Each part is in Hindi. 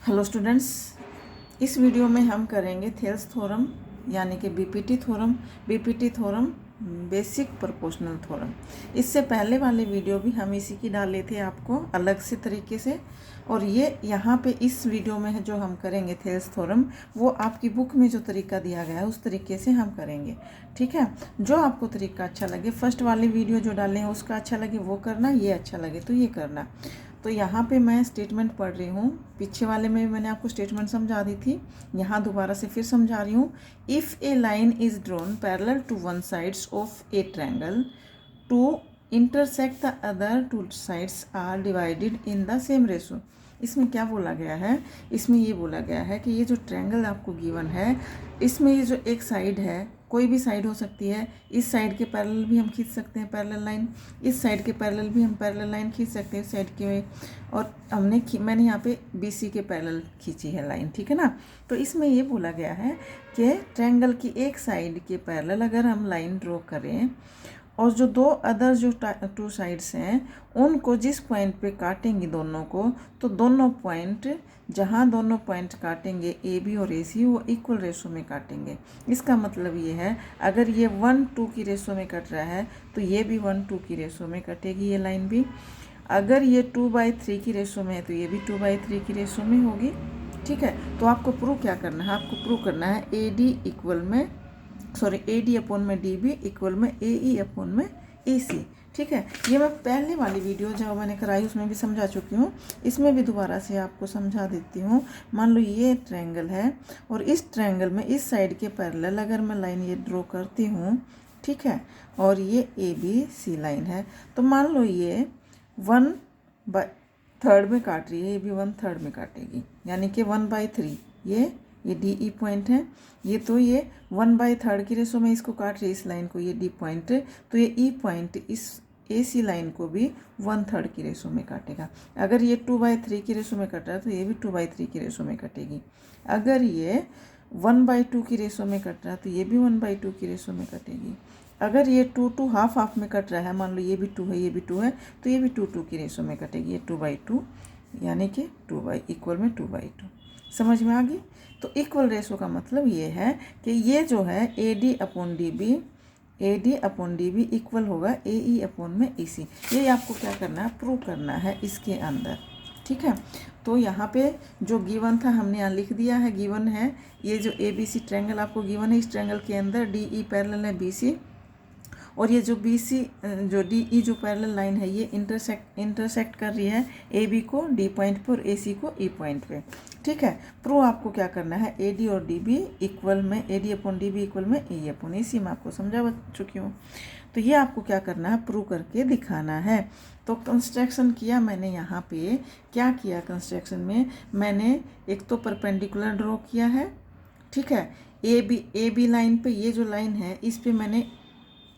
हेलो स्टूडेंट्स, इस वीडियो में हम करेंगे थेल्स थ्योरम यानी कि BPT theorem basic proportional theorem. इससे पहले वाले वीडियो भी हम इसी की डाले थे आपको अलग से तरीके से, और ये यहाँ पे इस वीडियो में है जो हम करेंगे थेल्स थ्योरम, वो आपकी बुक में जो तरीका दिया गया है उस तरीके से हम करेंगे। ठीक है, जो आपको तरीका अच्छा लगे, फर्स्ट वाली वीडियो जो डाले हैं उसका अच्छा लगे वो करना, ये अच्छा लगे तो ये करना। तो यहाँ पे मैं स्टेटमेंट पढ़ रही हूँ, पीछे वाले में भी मैंने आपको स्टेटमेंट समझा दी थी, यहाँ दोबारा से फिर समझा रही हूँ। If a line is drawn parallel to one sides of a triangle to intersect the other two sides are divided in the same ratio. इसमें क्या बोला गया है, इसमें ये बोला गया है कि ये जो ट्रायंगल आपको गिवन है, इसमें ये जो एक साइड है, कोई भी साइड हो सकती है, इस साइड के पैरेलल भी हम खींच सकते हैं पैरेलल लाइन, इस साइड के पैरेलल भी हम पैरेलल लाइन खींच सकते हैं इस साइड के, और मैंने यहाँ पे BC के पैरेलल खींची है लाइन। ठीक है ना। तो इसमें ये बोला गया है कि ट्रायंगल की एक साइड के पैरेलल अगर हम लाइन ड्रॉ करें और जो दो अदर जो टू साइड्स हैं उनको जिस पॉइंट पे काटेंगे दोनों को, तो दोनों पॉइंट जहाँ दोनों पॉइंट काटेंगे AB और AC वो इक्वल रेशो में काटेंगे। इसका मतलब ये है, अगर ये 1:2 की रेशो में कट रहा है तो ये भी 1:2 की रेशो में कटेगी ये लाइन भी। अगर ये 2/3 की रेशो में है तो ये भी 2/3 की रेशो में होगी। ठीक है, तो आपको प्रूव क्या करना है, आपको प्रूव करना है AD अपॉन में DB इक्वल में AE अपॉन में AC। ठीक है, ये मैं पहले वाली वीडियो जो मैंने कराई उसमें भी समझा चुकी हूँ, इसमें भी दोबारा से आपको समझा देती हूँ। मान लो ये ट्रायंगल है और इस ट्रायंगल में इस साइड के पैरेलल अगर मैं लाइन ये ड्रॉ करती हूँ, ठीक है, और ये ABC लाइन है, तो मान लो ये 1/3 में काट रही है, ये भी 1/3 में काटेगी, यानी कि 1/3। ये DE पॉइंट है, ये तो ये 1/3 की रेशो में इसको काट रही है इस लाइन को, ये D पॉइंट, तो ये E पॉइंट इस AC लाइन को भी 1/3 की रेशो में काटेगा। अगर ये 2/3 की रेशो में कट रहा है तो ये भी 2/3 की रेशो में कटेगी। अगर ये 1/2 की रेशो में कट रहा है तो ये भी 1/2 की रेशो में कटेगी। अगर ये 2 हाफ में कट रहा है, मान लो ये भी 2 है ये भी 2 है, तो ये भी 2 की रेशो में कटेगी, ये 2/2 यानी कि 2/2। समझ में आ गई। तो इक्वल रेशो का मतलब ये है कि ये जो है AD अपॉन DB इक्वल होगा AE अपॉन में EC। ये आपको क्या करना है, प्रूव करना है इसके अंदर। ठीक है, तो यहाँ पे जो गिवन था हमने यहाँ लिख दिया है, गिवन है ये जो ABC ट्रायंगल आपको गिवन है, इस ट्रायंगल के अंदर DE पैरेलल है BC, और ये जो BC जो DE जो पैरेलल लाइन है ये इंटरसेक्ट कर रही है AB को D पॉइंट पर और AC को E पॉइंट पे। ठीक है, प्रूव आपको क्या करना है, AD और DB इक्वल में AD अपॉन DB इक्वल में AE अपॉन AC मैं आपको समझा चुकी हूँ। तो ये आपको क्या करना है, प्रूव करके दिखाना है। तो कंस्ट्रक्शन किया मैंने, यहाँ पे क्या किया कंस्ट्रक्शन में, मैंने एक तो परपेंडिकुलर ड्रॉ किया है। ठीक है, AB लाइन पे ये जो लाइन है इस पे मैंने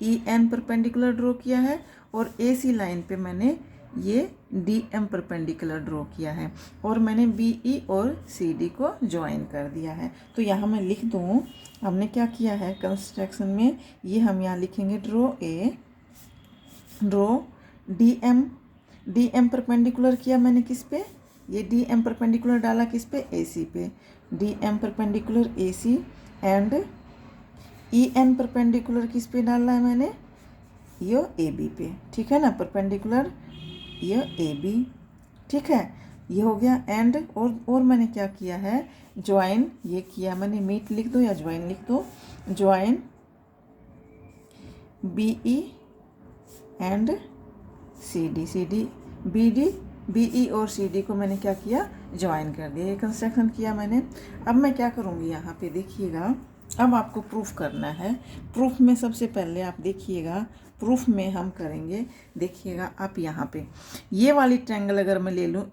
EN परपेंडिकुलर ड्रॉ किया है, और AC लाइन पे मैंने ये DM परपेंडिकुलर ड्रॉ किया है, और मैंने BE और CD को ज्वाइन कर दिया है। तो यहाँ मैं लिख दूँ हमने क्या किया है कंस्ट्रक्शन में, ये हम यहाँ लिखेंगे ड्रॉ DM परपेंडिकुलर किया मैंने किस पे, ये DM परपेंडिकुलर डाला किस पे, AC पे, DM perpendicular AC, and EN perpendicular किस पे डालना है मैंने, ये AB पे। ठीक है ना, परपेंडिकुलर ये AB। ठीक है, ये हो गया। एंड और मैंने क्या किया है, ज्वाइन ये किया मैंने, मीट लिख दो या ज्वाइन लिख दो, ज्वाइन BE एंड BE और CD को मैंने क्या किया, ज्वाइन कर दिया, ये कंस्ट्रक्शन किया मैंने। अब मैं क्या करूँगी यहाँ पे देखिएगा, अब आपको प्रूफ करना है। प्रूफ में सबसे पहले आप देखिएगा, प्रूफ में हम करेंगे, देखिएगा आप यहाँ पे ये वाली ट्रायंगल अगर मैं ले लूँ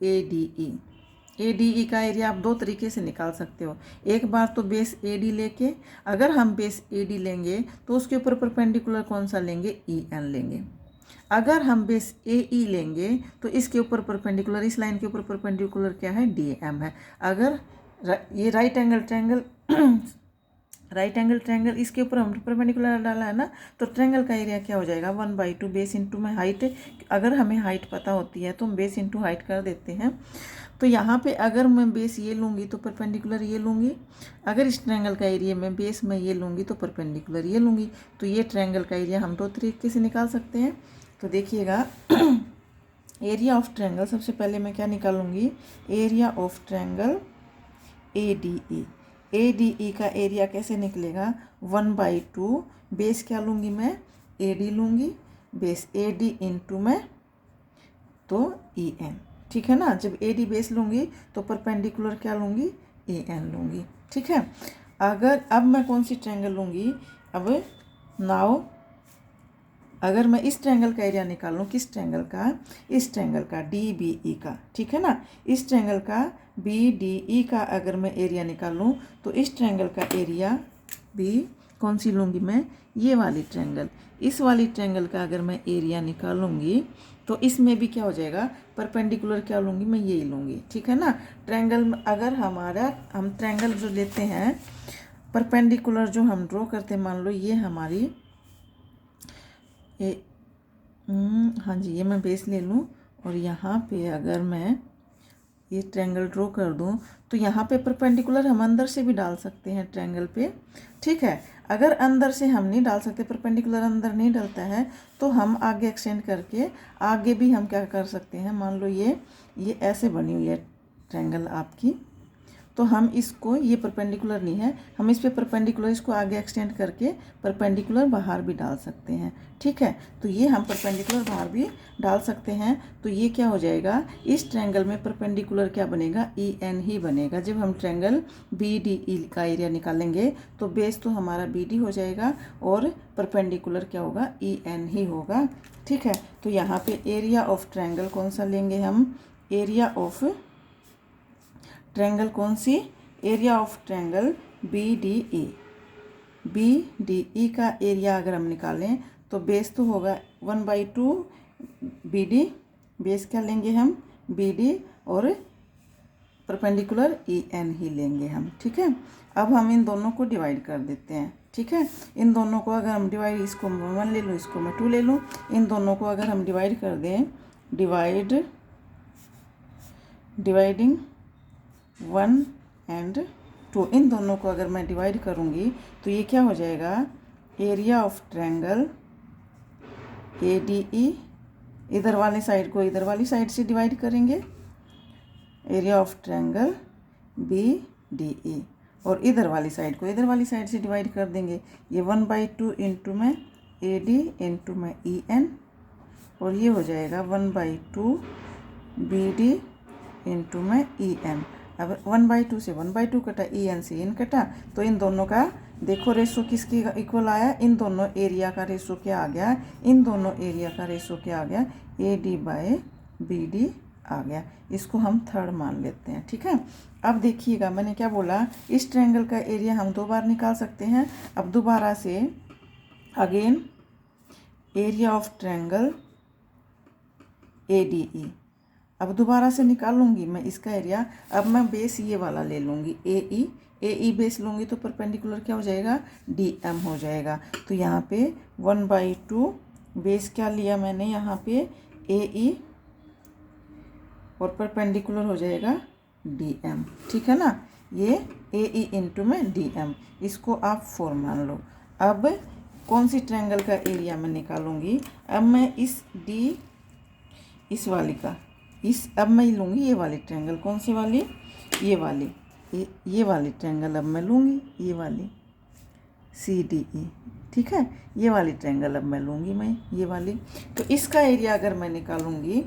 ADE का एरिया आप दो तरीके से निकाल सकते हो। एक बार तो बेस AD लेके, अगर हम बेस AD लेंगे तो उसके ऊपर परपेंडिकुलर कौन सा लेंगे, EN लेंगे। अगर हम बेस AE लेंगे तो इसके ऊपर परपेंडिकुलर, इस लाइन के ऊपर परपेंडिकुलर क्या है, DM है। अगर ये राइट एंगल ट्रायंगल इसके ऊपर हम परपेंडिकुलर डाला है ना, तो ट्रायंगल का एरिया क्या हो जाएगा, 1/2 बेस इंटू में हाइट। अगर हमें हाइट पता होती है तो हम बेस इंटू हाइट कर देते हैं। तो यहाँ पे अगर मैं बेस ये लूँगी तो परपेंडिकुलर ये लूँगी, अगर इस ट्रायंगल का एरिया में बेस मैं ये लूँगी तो परपेंडिकुलर ये लूँगी। तो ये ट्रायंगल का एरिया हम 2 तरीके से निकाल सकते हैं। तो देखिएगा एरिया ऑफ ट्रायंगल, सबसे पहले मैं क्या निकालूंगी, area of triangle ADE। ADE का एरिया कैसे निकलेगा, 1/2 बेस क्या लूँगी मैं, AD लूँगी, बेस AD इंटू में तो EN, ठीक है ना। जब AD बेस लूँगी तो परपेंडिकुलर क्या लूँगी, EN लूँगी, ठीक है। अगर अब मैं कौन सी ट्रायंगल लूँगी, अब नाउ अगर मैं इस ट्रायंगल का एरिया निकालूँ, किस ट्रायंगल का, इस ट्रायंगल का DBE का, ठीक है ना। इस ट्रायंगल का BDE का अगर मैं एरिया निकालूँ तो इस ट्रायंगल का एरिया भी कौन सी लूँगी मैं, ये वाली ट्रायंगल, इस वाली ट्रायंगल का अगर मैं एरिया निकालूँगी तो इसमें भी क्या हो जाएगा, परपेंडिकुलर क्या लूँगी मैं, यही लूँगी, ठीक है ना। ट्रायंगल अगर हम ट्रायंगल जो लेते हैं परपेंडिकुलर जो हम ड्रॉ करते हैं, मान लो ये हमारी हाँ जी, ये मैं बेस ले लूँ और यहाँ पे अगर मैं ये ट्रायंगल ड्रॉ कर दूँ तो यहाँ पे परपेंडिकुलर हम अंदर से भी डाल सकते हैं ट्रायंगल पे, ठीक है। अगर अंदर से हम नहीं डाल सकते, परपेंडिकुलर अंदर नहीं डलता है, तो हम आगे एक्सटेंड करके आगे भी हम क्या कर सकते हैं, मान लो ये ऐसे बनी हुई है ट्रायंगल आपकी, तो हम इसको, ये परपेंडिकुलर नहीं है, हम इस पे परपेंडिकुलर इसको आगे एक्सटेंड करके परपेंडिकुलर बाहर भी डाल सकते हैं, ठीक है। तो ये हम परपेंडिकुलर बाहर भी डाल सकते हैं। तो ये क्या हो जाएगा, इस ट्रायंगल में परपेंडिकुलर क्या बनेगा, EN ही बनेगा। जब हम ट्रायंगल BDE का एरिया निकालेंगे तो बेस तो हमारा BD हो जाएगा और परपेंडिकुलर क्या होगा, EN ही होगा, ठीक है। तो यहाँ पे एरिया ऑफ ट्रायंगल कौन सा लेंगे हम, एरिया ऑफ ट्रायंगल कौन सी, area of triangle BDE। BDE का एरिया अगर हम निकालें तो बेस तो होगा 1/2 BD, बेस क्या लेंगे हम, BD, और परपेंडिकुलर EN ही लेंगे हम, ठीक है। अब हम इन दोनों को डिवाइड कर देते हैं, ठीक है। इन दोनों को अगर हम डिवाइड, इसको मैं 1 ले लूँ, इसको मैं 2 ले लूँ, इन दोनों को अगर हम डिवाइड कर दें, डिवाइडिंग 1 and 2, इन दोनों को अगर मैं डिवाइड करूँगी तो ये क्या हो जाएगा, एरिया ऑफ ट्रायंगल ADE, इधर वाले साइड को इधर वाली साइड से डिवाइड करेंगे, एरिया ऑफ ट्रायंगल BDE, और इधर वाली साइड को इधर वाली साइड से डिवाइड कर देंगे, ये 1/2 इंटू में AD इंटू में EN, और ये हो जाएगा 1/2 BD इंटू में EN। अब 1/2 से 1/2 कटा, EN से EN कटा, तो इन दोनों का देखो रेशो किसकी इक्वल आया, इन दोनों एरिया का रेशो क्या आ गया, इन दोनों एरिया का रेशो क्या आ गया, AD/BD आ गया। इसको हम थर्ड मान लेते हैं, ठीक है। अब देखिएगा मैंने क्या बोला, इस ट्रायंगल का एरिया हम 2 बार निकाल सकते हैं। अब दोबारा से again area of triangle ADE, अब दोबारा से निकालूंगी मैं इसका एरिया। अब मैं बेस ये वाला ले लूँगी, AE बेस लूँगी तो परपेंडिकुलर क्या हो जाएगा, DM हो जाएगा। तो यहाँ पे 1/2 बेस क्या लिया मैंने यहाँ पे, AE, और परपेंडिकुलर हो जाएगा DM, ठीक है ना। ये AE इंटू में DM, इसको आप 4 मान लो। अब कौन सी ट्रायंगल का एरिया मैं निकालूंगी, अब मैं इस वाली का, अब मैं लूँगी ये वाली ट्रायंगल, कौन सी वाली, ये वाली ट्रायंगल अब मैं लूँगी, ये वाली CDE, ठीक है। ये वाली ट्रायंगल अब मैं लूँगी, मैं ये वाली। तो इसका एरिया अगर मैं निकालूँगी,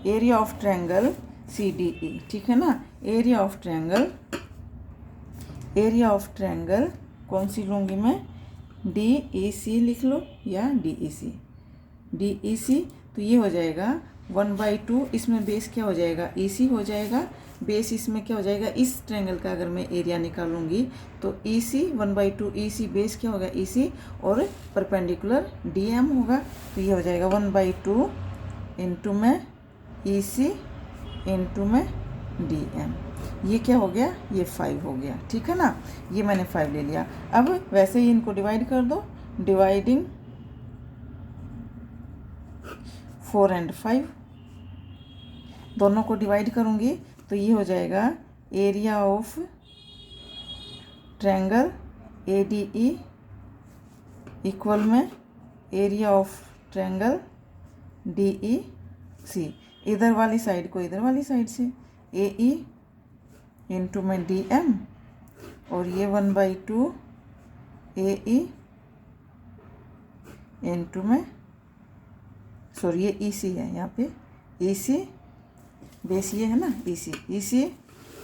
एरिया ऑफ ट्रायंगल CDE, ठीक है ना। एरिया ऑफ ट्रायंगल कौन सी लूँगी मैं, DEC लिख लो या DEC। तो ये हो जाएगा 1/2, इसमें बेस क्या हो जाएगा, EC हो जाएगा, बेस इसमें क्या हो जाएगा, इस ट्रायंगल का अगर मैं एरिया निकालूंगी तो EC 1/2 EC, बेस क्या होगा EC, और परपेंडिकुलर DM होगा। तो ये हो जाएगा 1/2 इंटू में EC इंटू में DM, ये क्या हो गया, ये 5 हो गया, ठीक है ना। ये मैंने 5 ले लिया। अब वैसे ही इनको डिवाइड कर दो, डिवाइडिंग 4 and 5, दोनों को डिवाइड करूँगी तो ये हो जाएगा area of triangle ADE equal में एरिया ऑफ ट्रायंगल DEC। इधर वाली साइड को इधर वाली साइड से AE इंटू में DM, और ये 1/2 AE इंटू में, सॉरी ये EC है यहाँ पे, EC बेस ये है ना, EC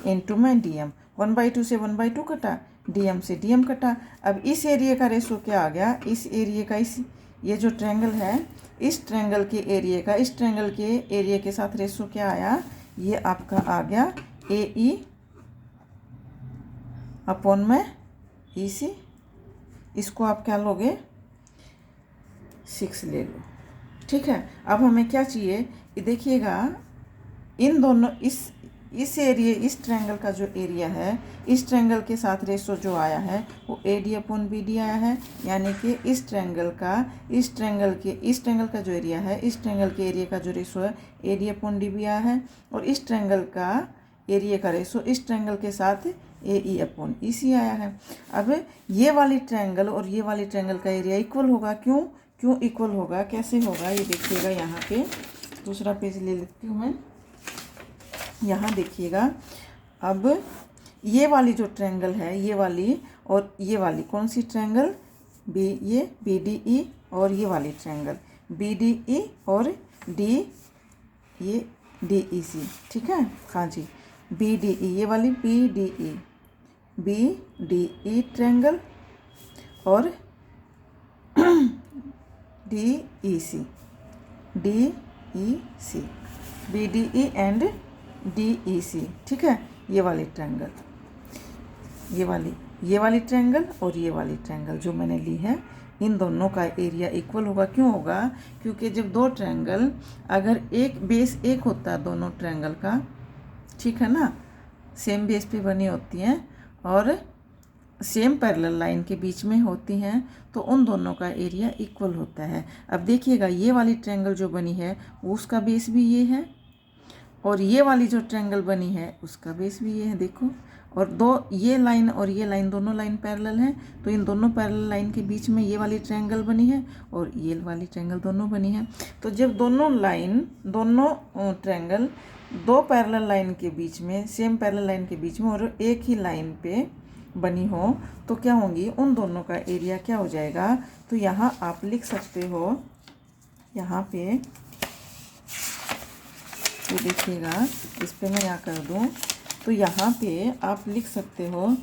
इंटू में DM। 1/2 से 1/2 कटा, DM से DM कटा। अब इस एरिया का रेशो क्या आ गया, इस एरिया का इस, ये जो ट्रायंगल है इस ट्रायंगल के एरिया का इस ट्रायंगल के एरिया के साथ रेशो क्या आया, ये आपका आ गया AE अपॉन में EC। इसको आप क्या लोगे, 6 ले लो। ठीक है, अब हमें क्या चाहिए, ये देखिएगा इन दोनों, इस एरिया, इस ट्रायंगल का जो एरिया है इस ट्रायंगल के साथ रेशो जो आया है वो AD अपॉन BD आया है, यानी कि इस ट्रायंगल का जो एरिया है इस ट्रायंगल के एरिया का जो रेशो है AD अपॉन DB आया है, और इस ट्रायंगल का एरिया का रेशो इस ट्रायंगल के साथ AE अपॉन EC आया है। अब ये वाली ट्रायंगल और ये वाली ट्रायंगल का एरिया इक्वल होगा, क्यों इक्वल होगा, कैसे होगा, ये देखिएगा। यहाँ पे दूसरा पेज ले लेती हूँ मैं, यहाँ देखिएगा। अब ये वाली जो ट्रायंगल है, ये वाली और ये वाली कौन सी ट्रायंगल, ये BDE, और ये वाली ट्रायंगल BDE और ये DEC। ठीक है, हाँ जी, BDE, ये वाली BDE ट्रायंगल और DEC BDE एंड DEC। ठीक है, ये वाली ट्रायंगल, ये वाली ट्रायंगल और ये वाली ट्रायंगल जो मैंने ली है, इन दोनों का एरिया इक्वल होगा। क्यों होगा, क्योंकि जब दो ट्रायंगल, अगर एक बेस एक होता है दोनों ट्रायंगल का, ठीक है ना, सेम बेस पे बनी होती हैं और सेम पैरेलल लाइन के बीच में होती हैं, तो उन दोनों का एरिया इक्वल होता है। अब देखिएगा ये वाली ट्रायंगल जो बनी है वो उसका बेस भी ये है, और ये वाली जो ट्रायंगल बनी है उसका बेस भी ये है, देखो। और दो, ये लाइन और ये लाइन दोनों लाइन पैरेलल हैं, तो इन दोनों पैरेलल लाइन के बीच में ये वाली ट्रायंगल बनी है और ये वाली ट्रायंगल दोनों बनी है। तो जब दोनों ट्रायंगल दो पैरेलल लाइन के बीच में, सेम पैरेलल लाइन के बीच में और एक ही लाइन पे बनी हो, तो क्या होंगी, उन दोनों का एरिया क्या हो जाएगा। तो यहाँ आप लिख सकते हो, यहाँ पे ये देखिएगा, इस पे मैं क्या कर दूँ, तो यहाँ पे आप लिख सकते हो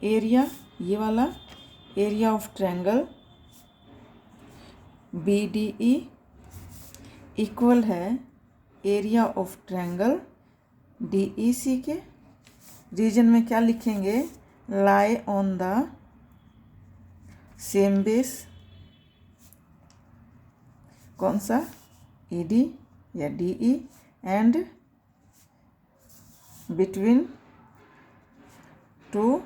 एरिया, ये वाला area of triangle BDE equal है एरिया ऑफ ट्रायंगल DEC के। रीजन में क्या लिखेंगे, lie on the same base, कौन सा, ED या DE, and between two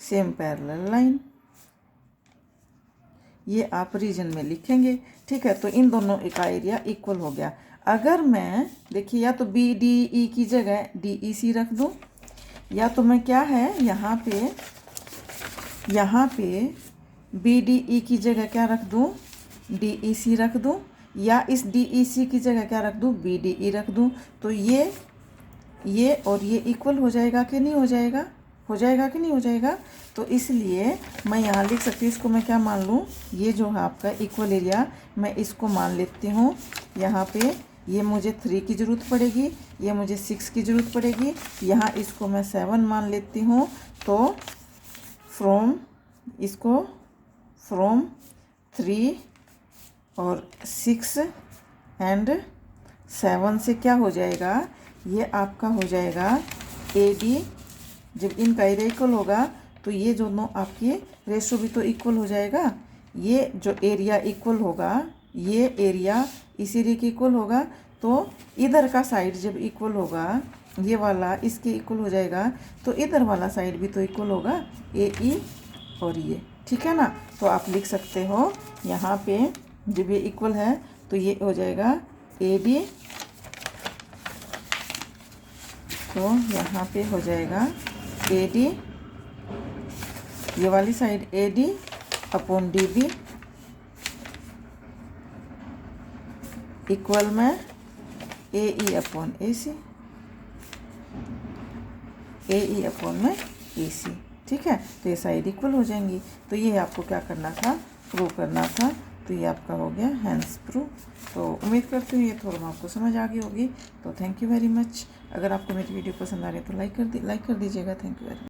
same parallel line, ये आप रीजन में लिखेंगे। ठीक है, तो इन दोनों का एरिया इक्वल हो गया। अगर मैं देखिए, या तो BDE की जगह DEC रख दूं, या तो मैं क्या है यहाँ पे BDE की जगह क्या रख दूं, DEC रख दूं, या इस DEC की जगह क्या रख दूं, BDE रख दूं। तो ये और ये इक्वल हो जाएगा कि नहीं हो जाएगा, हो जाएगा कि नहीं हो जाएगा। तो इसलिए मैं यहाँ लिख सकती हूँ, इसको मैं क्या मान लूँ, ये जो है आपका इक्वल एरिया, मैं इसको मान लेती हूँ। यहाँ पे ये मुझे 3 की ज़रूरत पड़ेगी, ये मुझे 6 की ज़रूरत पड़ेगी, यहाँ इसको मैं 7 मान लेती हूँ। तो फ्रॉम 3 और 6 एंड 7 से क्या हो जाएगा, ये आपका हो जाएगा AD। जब इनका एरिया इक्वल होगा तो ये दोनों आपकी रेशो भी तो इक्वल हो जाएगा। ये जो एरिया इक्वल होगा, ये एरिया इस एरिया के इक्वल होगा, तो इधर का साइड जब इक्वल होगा, ये वाला इसके इक्वल हो जाएगा, तो इधर वाला साइड भी तो इक्वल होगा, AE और ये, ठीक है ना। तो आप लिख सकते हो यहाँ पे जब ये इक्वल है तो ये हो जाएगा AD तो यहाँ पे हो जाएगा AD, ये वाली side AD upon DB equal में AE upon AC, AE upon में AC। ठीक है, तो ये साइड इक्वल हो जाएंगी। तो ये आपको क्या करना था, प्रूव करना था। तो ये आपका हो गया हैंस प्रूफ। तो उम्मीद करती हूँ ये थोड़ा आपको समझ आ गई होगी। तो थैंक यू वेरी मच। अगर आपको मेरी वीडियो पसंद आ रही है तो लाइक कर दीजिएगा। Thank you very much.